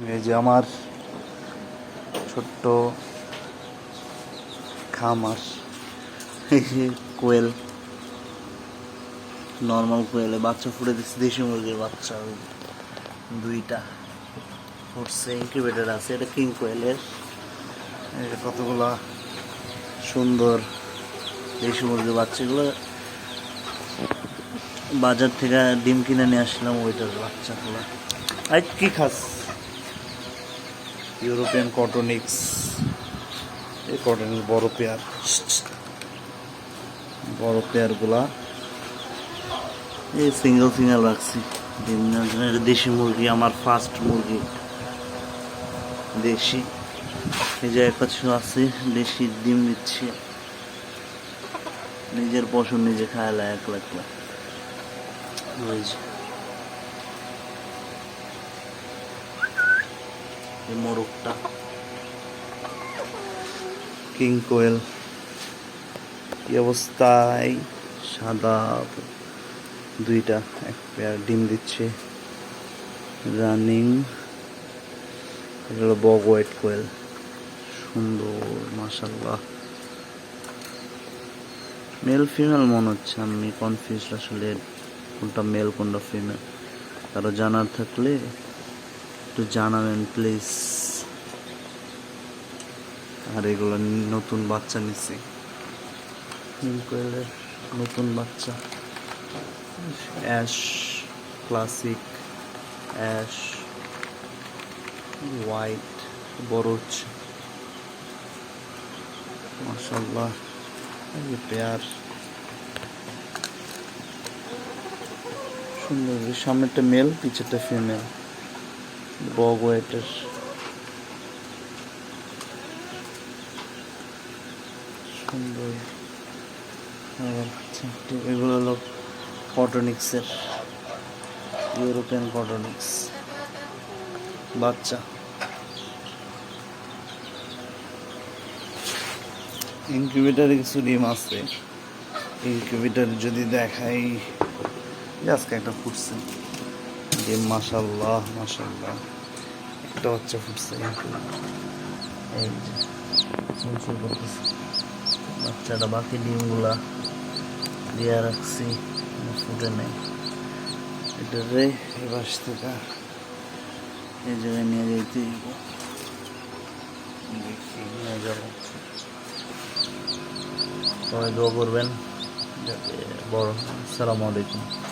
এই যে আমার ছোট্ট খামার, এই যে কোয়েল, নর্মাল কোয়েলে বাচ্চা ফুটে দিচ্ছে, দেশি মুরগির বাচ্চা দুইটা ফুটছে, ইনকিউবেটর আছে। এটা কিং কোয়েলের। এটা কতগুলা সুন্দর দেশি মুরগির বাচ্চাগুলো বাজার থেকে ডিম কিনে নিয়ে আসলাম, ওইটার বাচ্চাগুলো। আর কি খাস? ইউরোপিয়ান কটনিক্স, এই কটনিক্স বড় পেয়ারগুলা এই সিঙ্গেল রাখছি ডিম নেওয়ার জন্য। এটা দেশি মুরগি, আমার ফার্স্ট মুরগি দেশি। এই যে কিছু আছে দেশি, ডিম দিচ্ছে, নিজের পছন্দ নিজে খায়, একলা এই মোরগটা কিং কোয়েল, কি অবস্থায়, সাদা দুইটা, এক পেয়ার ডিম দিচ্ছে, রানিং। এটা হলো বগ হোয়াইট কোয়েল, সুন্দর মাশাআল্লাহ। মেল ফিমেল মনে হচ্ছে, আমি কনফিউজ আসলে কোনটা মেল কোনটা ফিমেল। কারো জানার থাকলে একটু জানাবেন প্লিজ। আর এগুলো নতুন বাচ্চা নিচ্ছি, কোয়েলের নতুন বাচ্চা, অ্যাশ ক্লাসিক, অ্যাশ হোয়াইট, বড় হচ্ছে মাশাআল্লাহ। এই পেয়ার সুন্দর, সামনেরটা মেল, পিছেরটা ফিমেল, বগ হোয়াইটের। সুন্দর। এগুলো হলো কটনিক্সের, ইউরোপিয়ান কটনিক্স বাচ্চা। ইনকিউবেটারে কিছু ডিম আছে, ইনকিউবেটার যদি দেখাই, আজকে একটা ফুটছে ডিম, মাশাআল্লাহ মাশাআল্লাহ, একটা বাচ্চা ফুটছে। এই যে বাচ্চাটা, বাকি ডিমগুলা দিয়ে রাখছি, ফুটে নেই। এটারে এবার থেকে এই জায়গায় নিয়ে যেতে নিয়ে যাব। সবাই দোয়া করবেন যাতে বড়। আসসালামু আলাইকুম।